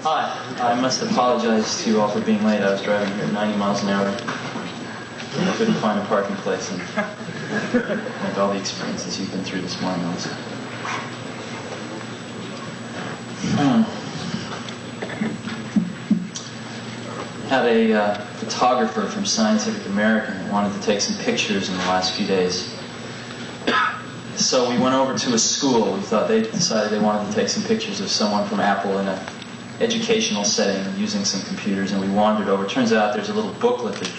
Hi, I must apologize to you all for being late. I was driving here at 90 miles an hour. I couldn't find a parking place, and like all the experiences you've been through this morning also. Had a photographer from Scientific American that wanted to take some pictures in the last few days. So we went over to a school. We thought they decided they wanted to take some pictures of someone from Apple in an educational setting using some computers, and we wandered over. Turns out there's a little booklet that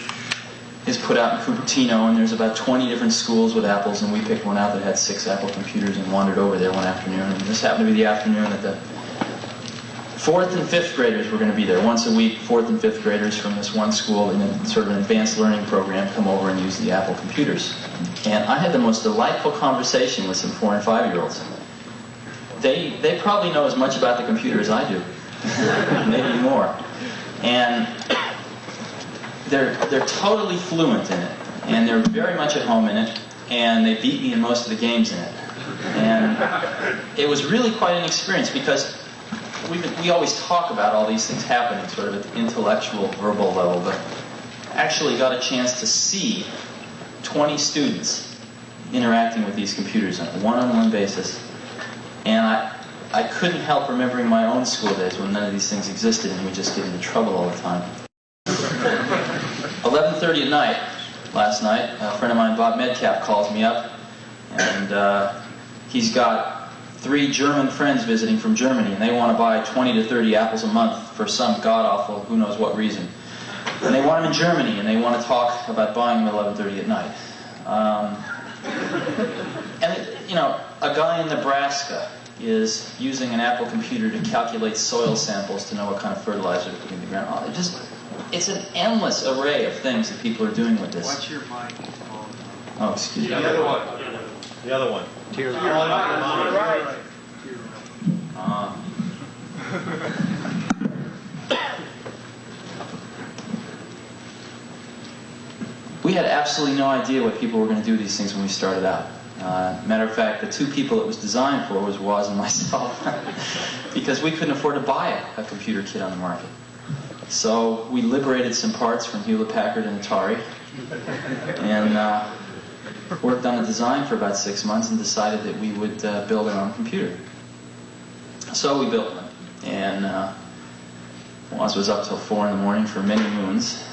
is put out in Cupertino, and there's about 20 different schools with Apples, and we picked one out that had 6 Apple computers and wandered over there one afternoon. And this happened to be the afternoon that the 4th and 5th graders were going to be there. Once a week, 4th and 5th graders from this one school in a sort of an advanced learning program come over and use the Apple computers. And I had the most delightful conversation with some 4- and 5-year-olds. They probably know as much about the computer as I do, maybe more. And they're totally fluent in it, and they're very much at home in it, and they beat me in most of the games in it. And it was really quite an experience, because we always talk about all these things happening sort of at the intellectual, verbal level, but actually got a chance to see 20 students interacting with these computers on a one-on-one basis. And I couldn't help remembering my own school days when none of these things existed and we just get into trouble all the time. 11:30 at night, last night, a friend of mine, Bob Metcalf, calls me up, and he's got 3 German friends visiting from Germany, and they want to buy 20 to 30 apples a month for some god-awful, who knows what reason. And they want them in Germany, and they want to talk about buying them at 11:30 at night. You know, a guy in Nebraska is using an Apple computer to calculate soil samples to know what kind of fertilizer to put in the ground. It's an endless array of things that people are doing with this. What's your mic? Oh, excuse me. The other one. The other one. Tier Right. We had absolutely no idea what people were going to do with these things when we started out. Matter of fact, the 2 people it was designed for was Woz and myself, because we couldn't afford to buy a computer kit on the market. So we liberated some parts from Hewlett-Packard and Atari, and worked on a design for about 6 months and decided that we would build our own computer. So we built one, and Woz was up till 4 in the morning for many moons,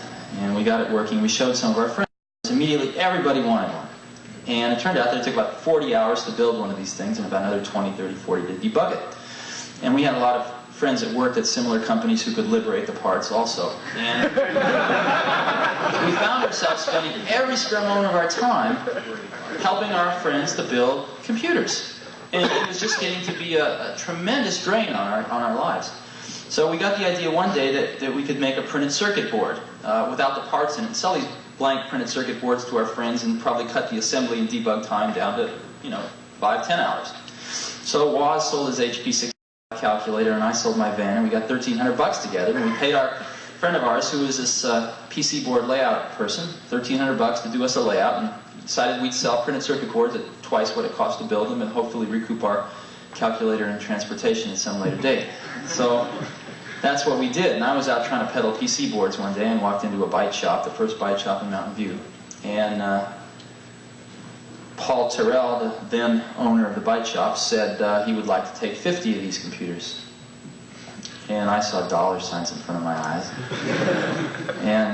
and we got it working. We showed some of our friends. Immediately, everybody wanted one. And it turned out that it took about 40 hours to build one of these things and about another 20, 30, 40 to debug it. And we had a lot of friends that worked at similar companies who could liberate the parts also. And we found ourselves spending every spare moment of our time helping our friends to build computers. And it was just getting to be a tremendous drain on our lives. So we got the idea one day that we could make a printed circuit board without the parts in it, and sell these blank printed circuit boards to our friends and probably cut the assembly and debug time down to, 5-10 hours. So Woz sold his HP 6 calculator, and I sold my van, and we got $1,300 together, and we paid our friend of ours, who was this PC board layout person, $1,300 to do us a layout, and decided we'd sell printed circuit boards at twice what it cost to build them, and hopefully recoup our calculator and transportation at some later date. So that's what we did, and I was out trying to peddle PC boards one day and walked into a bite shop, the first bite shop in Mountain View, and Paul Terrell, the then owner of the bite shop, said he would like to take 50 of these computers. And I saw dollar signs in front of my eyes.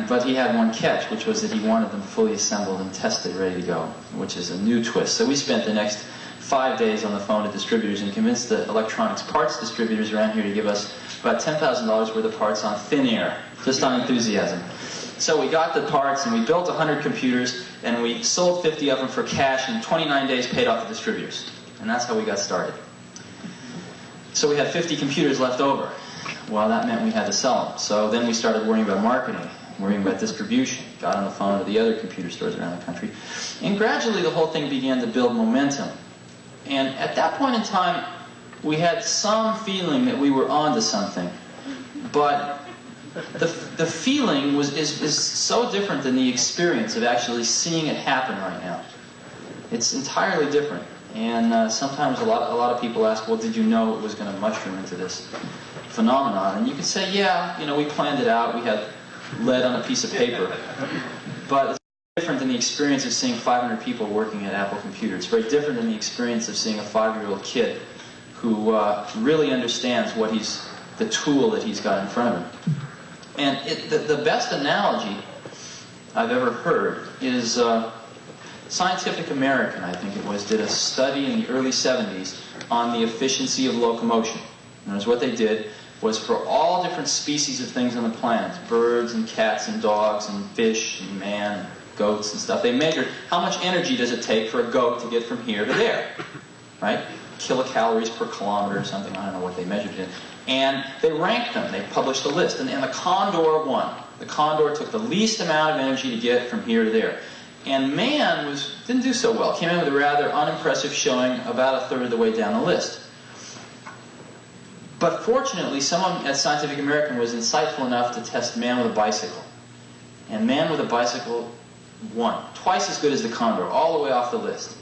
But he had one catch, which was that he wanted them fully assembled and tested, ready to go, which is a new twist. So we spent the next 5 days on the phone to distributors and convinced the electronics parts distributors around here to give us about $10,000 worth of parts on thin air, just on enthusiasm. So we got the parts, and we built 100 computers, and we sold 50 of them for cash, and in 29 days paid off the distributors. And that's how we got started. So we had 50 computers left over. Well, that meant we had to sell them. So then we started worrying about marketing, worrying about distribution, got on the phone to the other computer stores around the country. And gradually the whole thing began to build momentum. And at that point in time, we had some feeling that we were onto something. But the feeling is so different than the experience of actually seeing it happen right now. It's entirely different. And sometimes a lot of people ask, well, did you know it was going to mushroom into this phenomenon. And you could say, yeah, you know, we planned it out, we had lead on a piece of paper. But it's different than the experience of seeing 500 people working at Apple Computer. It's very different than the experience of seeing a 5-year-old kid who really understands what the tool that he's got in front of him. And the best analogy I've ever heard is Scientific American, I think it was, did a study in the early 70s on the efficiency of locomotion. And what they did was for all different species of things on the planet, birds and cats and dogs and fish and man and goats and stuff, they measured how much energy does it take for a goat to get from here to there, right? Kilocalories per kilometer or something, I don't know what they measured it in. And they ranked them, they published a list, and the condor won. The condor took the least amount of energy to get from here to there. And man didn't do so well, came in with a rather unimpressive showing about a third of the way down the list. But fortunately, someone at Scientific American was insightful enough to test man with a bicycle. And man with a bicycle won. Twice as good as the condor, all the way off the list.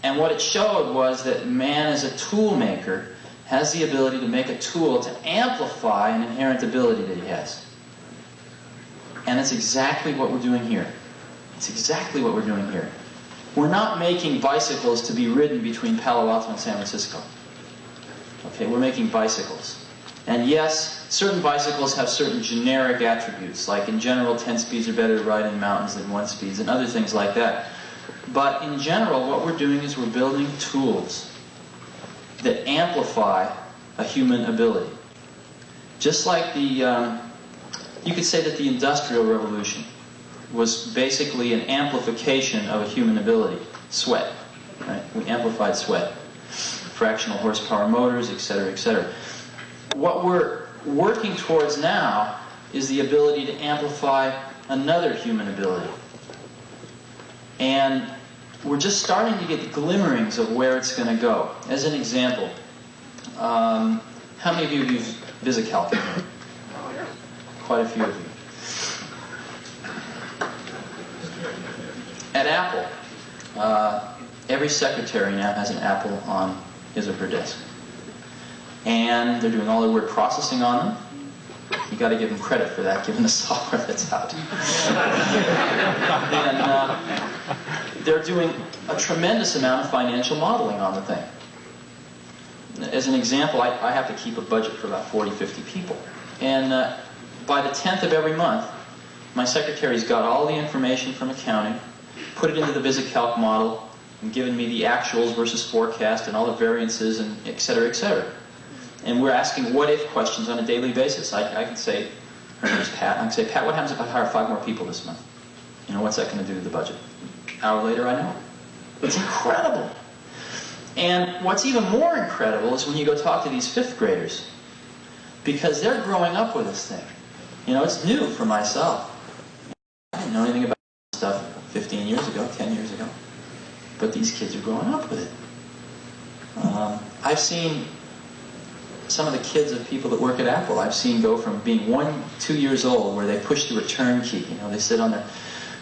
And what it showed was that man as a tool maker has the ability to make a tool to amplify an inherent ability that he has. And that's exactly what we're doing here. It's exactly what we're doing here. We're not making bicycles to be ridden between Palo Alto and San Francisco. Okay, we're making bicycles. And yes, certain bicycles have certain generic attributes, like in general 10 speeds are better to ride in mountains than 1 speeds and other things like that. But in general, what we're doing is we're building tools that amplify a human ability. Just like you could say that the Industrial Revolution was basically an amplification of a human ability, sweat. Right? We amplified sweat. Fractional horsepower motors, etc., etc. What we're working towards now is the ability to amplify another human ability. And we're just starting to get glimmerings of where it's going to go. As an example, how many of you use VisiCalc? Quite a few of you. At Apple, every secretary now has an Apple on his or her desk. And they're doing all their word processing on them. You got to give them credit for that, given the software that's out. And they're doing a tremendous amount of financial modeling on the thing. As an example, I have to keep a budget for about 40, 50 people. And by the 10th of every month, my secretary's got all the information from accounting, put it into the VisiCalc model, and given me the actuals versus forecast and all the variances and et cetera, et cetera. And we're asking what-if questions on a daily basis. I can say, her name is Pat, I can say, Pat, what happens if I hire 5 more people this month? You know, what's that going to do to the budget? An hour later, I know. It's incredible. And what's even more incredible is when you go talk to these 5th graders, because they're growing up with this thing. You know, it's new for myself. I didn't know anything about this stuff 15 years ago, 10 years ago. But these kids are growing up with it. I've seen some of the kids of people that work at Apple, I've seen go from being 1, 2 years old, where they push the return key. You know, they sit on their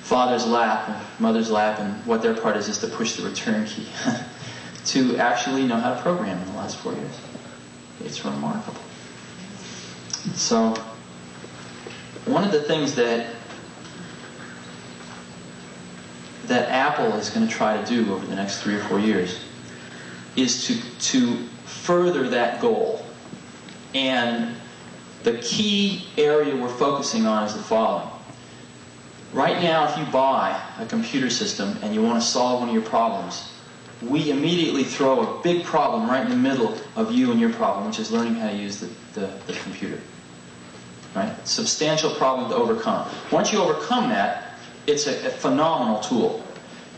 father's lap and mother's lap, and what their part is to push the return key, to actually know how to program in the last 4 years. It's remarkable. So, one of the things that Apple is going to try to do over the next 3 or 4 years is to further that goal. And the key area we're focusing on is the following. Right now, if you buy a computer system and you want to solve one of your problems, we immediately throw a big problem right in the middle of you and your problem, which is learning how to use the computer. Right? Substantial problem to overcome. Once you overcome that, it's a phenomenal tool.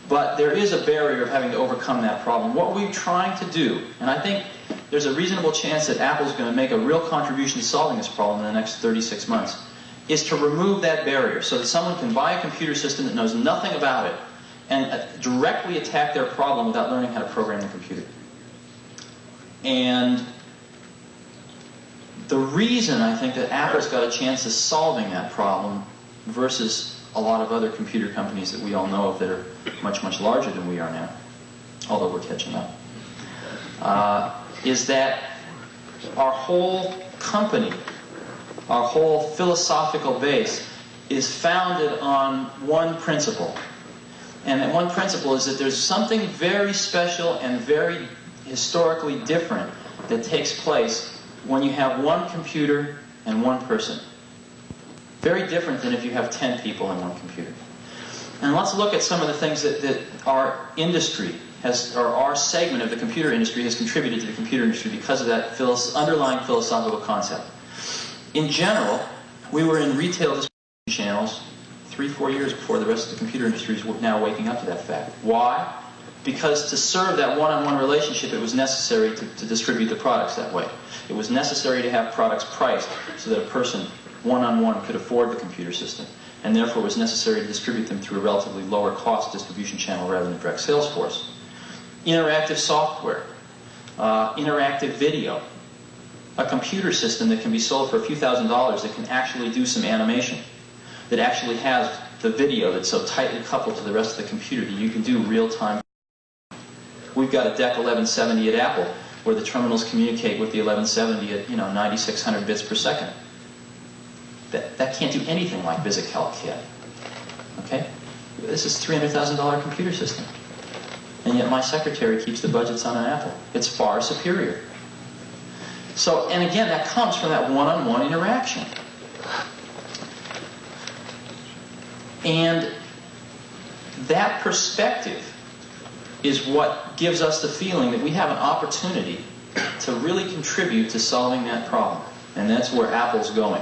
But there is a barrier of having to overcome that problem. What we're trying to do, and I think there's a reasonable chance that Apple's going to make a real contribution to solving this problem in the next 36 months, is to remove that barrier so that someone can buy a computer system that knows nothing about it and directly attack their problem without learning how to program the computer. And the reason I think that Apple's got a chance of solving that problem versus a lot of other computer companies that we all know of that are much, much larger than we are now, although we're catching up, is that our whole company, our whole philosophical base, is founded on one principle. And that one principle is that there's something very special and very historically different that takes place when you have one computer and one person. Very different than if you have 10 people in one computer. And let's look at some of the things that our industry has, or our segment of the computer industry has contributed to the computer industry because of that underlying philosophical concept. In general, we were in retail distribution channels 3-4 years before the rest of the computer industry is now waking up to that fact. Why? Because to serve that one-on-one relationship, it was necessary to distribute the products that way. It was necessary to have products priced so that a person one-on-one could afford the computer system, and therefore it was necessary to distribute them through a relatively lower cost distribution channel rather than a direct sales force. Interactive software, interactive video, a computer system that can be sold for a few $1,000s that can actually do some animation, that actually has the video that's so tightly coupled to the rest of the computer that you can do real-time. We've got a DEC 1170 at Apple where the terminals communicate with the 1170 at 9600 bits per second. That can't do anything like VisiCalc can. Okay? This is a $300,000 computer system. And yet my secretary keeps the budgets on an Apple. It's far superior. So, and again, that comes from that one-on-one interaction. And that perspective is what gives us the feeling that we have an opportunity to really contribute to solving that problem. And that's where Apple's going.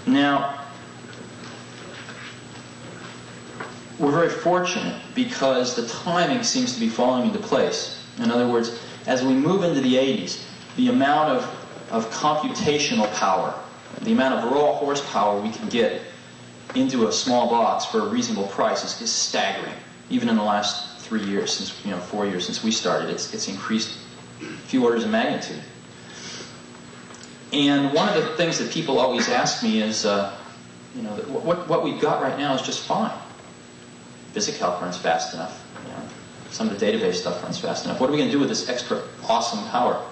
Now, we're very fortunate because the timing seems to be falling into place. In other words, as we move into the 80s, the amount of computational power, the amount of raw horsepower we can get into a small box for a reasonable price is staggering. Even in the last 3 years, since 4 years since we started, it's increased a few orders of magnitude. And one of the things that people always ask me is, what we've got right now is just fine. VisiCalc runs fast enough. Some of the database stuff runs fast enough. What are we going to do with this extra awesome power?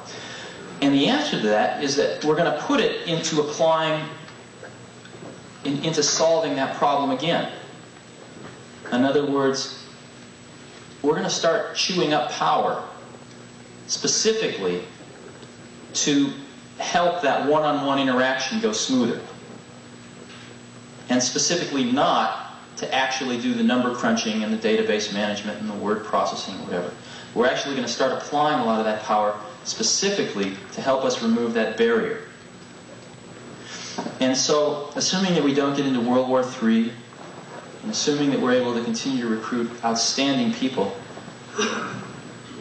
And the answer to that is that we're going to put it into applying, into solving that problem again. In other words, we're going to start chewing up power specifically to help that one-on-one interaction go smoother. And specifically not to actually do the number crunching and the database management and the word processing or whatever. We're actually going to start applying a lot of that power specifically to help us remove that barrier. And so, assuming that we don't get into World War III, and assuming that we're able to continue to recruit outstanding people,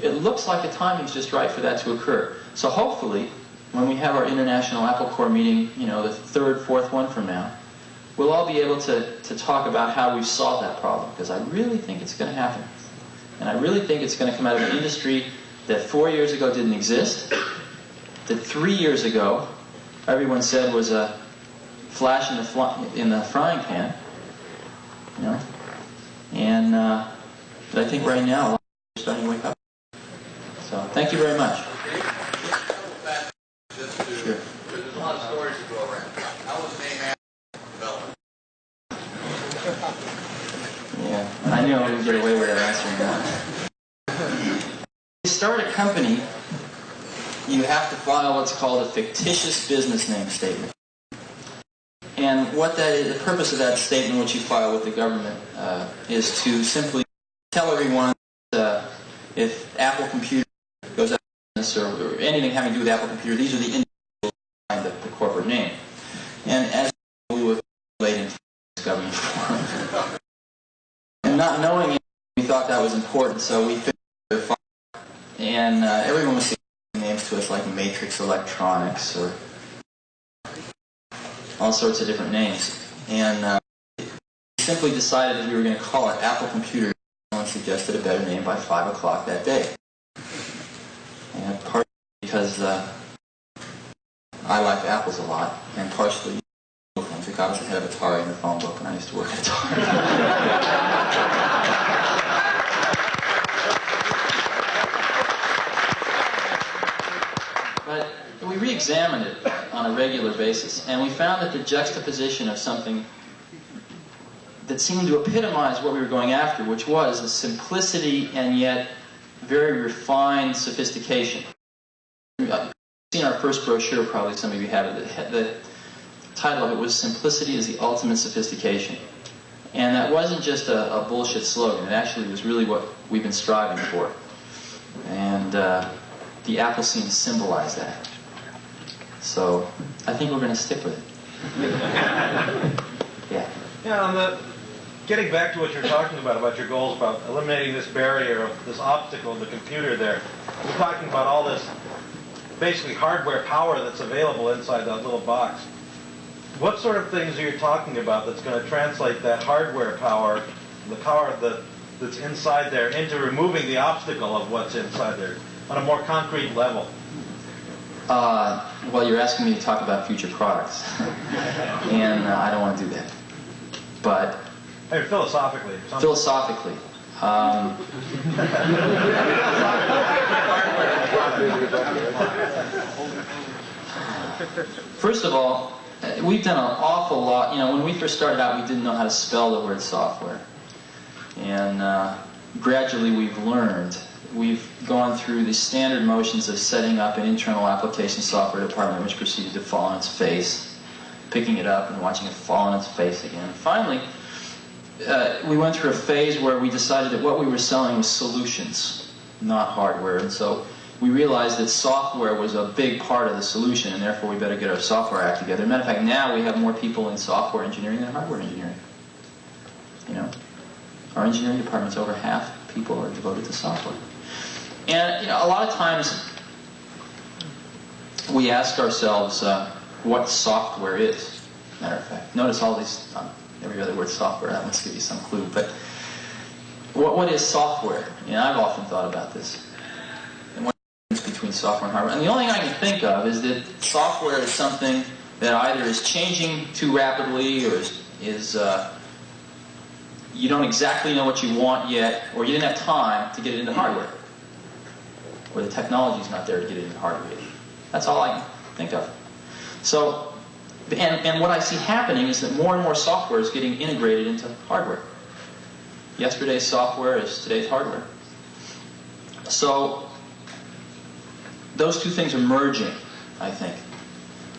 it looks like the timing's just right for that to occur. So hopefully, when we have our International Apple Corps meeting, the third, fourth one from now, we'll all be able to talk about how we've solved that problem, because I really think it's going to happen. And I really think it's going to come out of an industry that 4 years ago didn't exist, that 3 years ago everyone said was a flash in the frying pan, and but I think right now a lot of people are starting to wake up. So thank you very much. Sure. There's a lot of stories to go around. How was name developed? Yeah, I knew I wouldn't get away with answering that. To start a company, you have to file what's called a fictitious business name statement. And what that is, the purpose of that statement, which you file with the government, is to simply tell everyone if Apple Computer goes out of business or anything having to do with Apple Computer, these are the individuals behind the corporate name. And as we were relating to this government form, and not knowing it, we thought that was important, so we figured it out. And everyone was saying names to us like Matrix Electronics or all sorts of different names. And we simply decided that we were going to call it Apple Computer. Someone suggested a better name by 5 o'clock that day. And partly because I like apples a lot, and partially things that got us ahead of Atari in the phone book when I used to work at Atari. But we re-examined it on a regular basis, and we found that the juxtaposition of something that seemed to epitomize what we were going after, which was a simplicity and yet very refined sophistication. You've seen our first brochure, probably some of you have it. The title of it was "Simplicity is the Ultimate Sophistication." And that wasn't just a bullshit slogan. It actually was really what we've been striving for. And the apple scene symbolized that. So I think we're going to stick with it. Yeah. Yeah, getting back to what you're talking about your goals, about eliminating this barrier, of this obstacle in the computer there. We're talking about all this basically hardware power that's available inside that little box. What sort of things are you talking about that's going to translate that hardware power, the power that's inside there, into removing the obstacle of what's inside there on a more concrete level? Well, you're asking me to talk about future products, and I don't want to do that. But Hey, philosophically. philosophically, first of all, we've done an awful lot. You know, when we first started out, we didn't know how to spell the word software, and gradually we've learned. We've gone through the standard motions of setting up an internal application software department, which proceeded to fall on its face, picking it up and watching it fall on its face again. Finally, we went through a phase where we decided that what we were selling was solutions, not hardware. And so we realized that software was a big part of the solution, and therefore we better get our software act together. As a matter of fact, now we have more people in software engineering than hardware engineering. You know, our engineering department's over half people are devoted to software. And, you know, a lot of times we ask ourselves what software is. Matter of fact, notice all these, every other word software, that must give you some clue. But what is software? You know, I've often thought about this. And what is the difference between software and hardware? And the only thing I can think of is that software is something that either is changing too rapidly, or is you don't exactly know what you want yet, or you didn't have time to get it into hardware, or the technology's not there to get it into hardware. That's all I can think of. So, and what I see happening is that more and more software is getting integrated into hardware. Yesterday's software is today's hardware. So, those two things are merging, I think.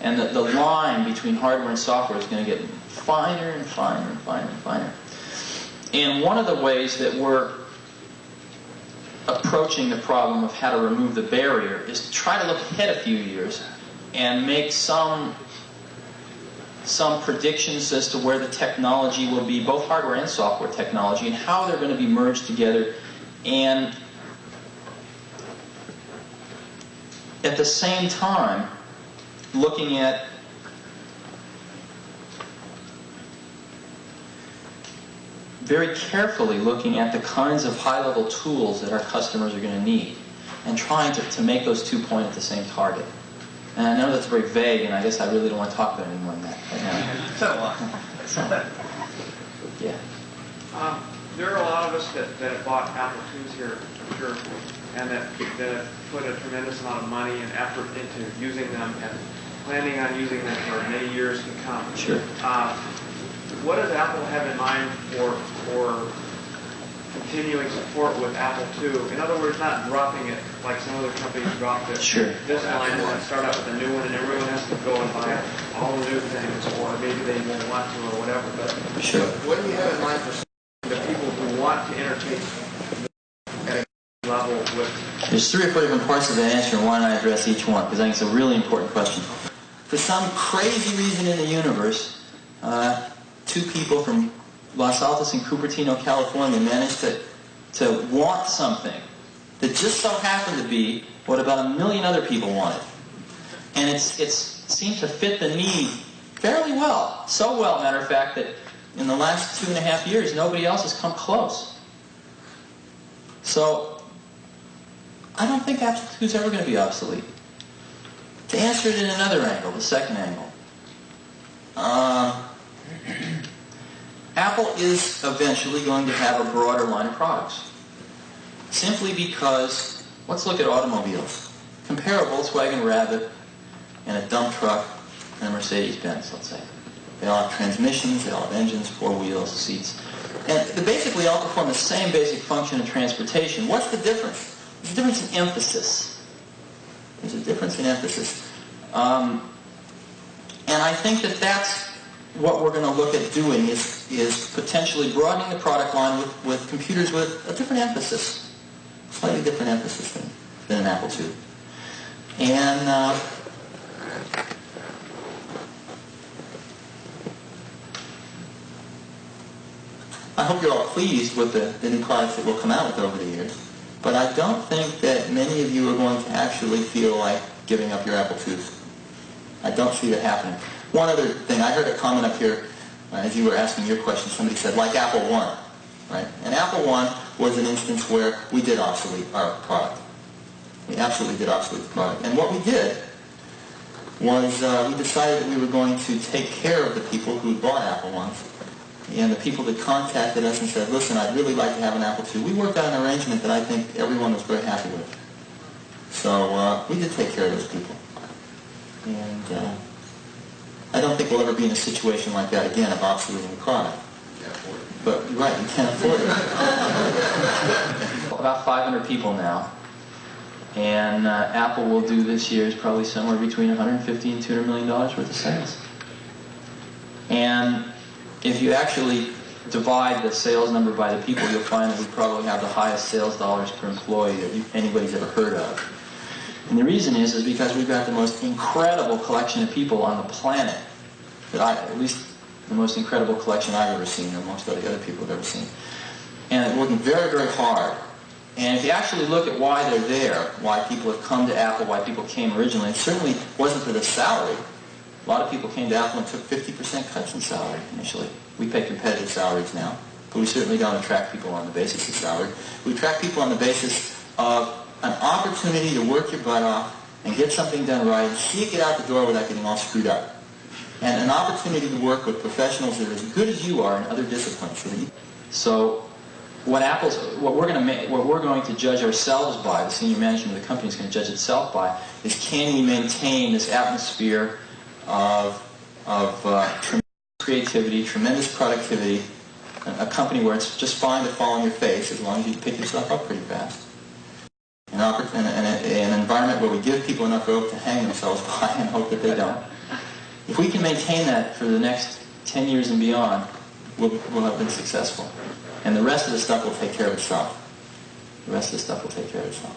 And the line between hardware and software is going to get finer and finer and finer and finer. And one of the ways that we're approaching the problem of how to remove the barrier is to try to look ahead a few years and make some predictions as to where the technology will be, both hardware and software technology, and how they're going to be merged together, and at the same time looking at very carefully looking at the kinds of high-level tools that our customers are going to need, and trying to make those two point at the same target. And I know that's very vague, and I guess I really don't want to talk about it any more than that right now. So what? Yeah. There are a lot of us that have bought Apple IIs here, for sure, and that put a tremendous amount of money and effort into using them and planning on using them for many years to come. Sure. What does Apple have in mind for continuing support with Apple II? In other words, not dropping it like some other companies dropped it. Sure. This line and start out with a new one, and everyone has to go and buy all the new things, or maybe they won't want to, or whatever. But Sure. what do you have in mind for the people who want to entertain at a level with? There's 3 or 4 different parts of that answer, and why don't I address each one? Because I think it's a really important question. For some crazy reason in the universe, 2 people from Los Altos and Cupertino, California managed to want something that just so happened to be what about 1 million other people wanted. And it seemed to fit the need fairly well. So well, matter of fact, that in the last 2.5 years, nobody else has come close. So, I don't think Apple II is ever going to be obsolete. To answer it in another angle, the second angle. Apple is eventually going to have a broader line of products. Simply because, let's look at automobiles. Compare a Volkswagen Rabbit and a dump truck and a Mercedes-Benz, let's say. They all have transmissions, they all have engines, 4 wheels, seats. And they basically all perform the same basic function in transportation. What's the difference? There's a difference in emphasis. There's a difference in emphasis. And I think that that's what we're going to look at doing is potentially broadening the product line with computers with a different emphasis, slightly different emphasis than an Apple II. And I hope you're all pleased with the new products that we'll come out with over the years. But I don't think that many of you are going to actually feel like giving up your Apple IIs. I don't see that happening. One other thing, I heard a comment up here as you were asking your question. Somebody said, like Apple I, right? And Apple I was an instance where we did obsolete our product. We absolutely did obsolete the product. And what we did was we decided that we were going to take care of the people who bought Apple Is. And the people that contacted us and said, listen, I'd really like to have an Apple II. We worked out an arrangement that I think everyone was very happy with. So we did take care of those people. And I don't think we'll ever be in a situation like that again of obsoleting the product. But, right, we can't afford it. About 500 people now. And Apple will do this year is probably somewhere between $150 and $200 million worth of sales. And if you actually divide the sales number by the people, you'll find that we probably have the highest sales dollars per employee that anybody's ever heard of. And the reason is because we've got the most incredible collection of people on the planet, at least the most incredible collection I've ever seen, or most of the other people have ever seen. And they're working very, very hard. And if you actually look at why they're there, why people have come to Apple, why people came originally, it certainly wasn't for the salary. A lot of people came to Apple and took 50% cuts in salary initially. We pay competitive salaries now, but we certainly don't attract people on the basis of salary. We attract people on the basis of an opportunity to work your butt off and get something done right, and see it get out the door without getting all screwed up. And an opportunity to work with professionals that are as good as you are in other disciplines. So what we're going to judge ourselves by, the senior management of the company is going to judge itself by, is can we maintain this atmosphere of tremendous creativity, tremendous productivity, a company where it's just fine to fall on your face as long as you pick yourself up pretty fast. An environment where we give people enough rope to hang themselves by and hope that they don't. If we can maintain that for the next 10 years and beyond, we'll have been successful. And the rest of the stuff will take care of itself. The rest of the stuff will take care of itself.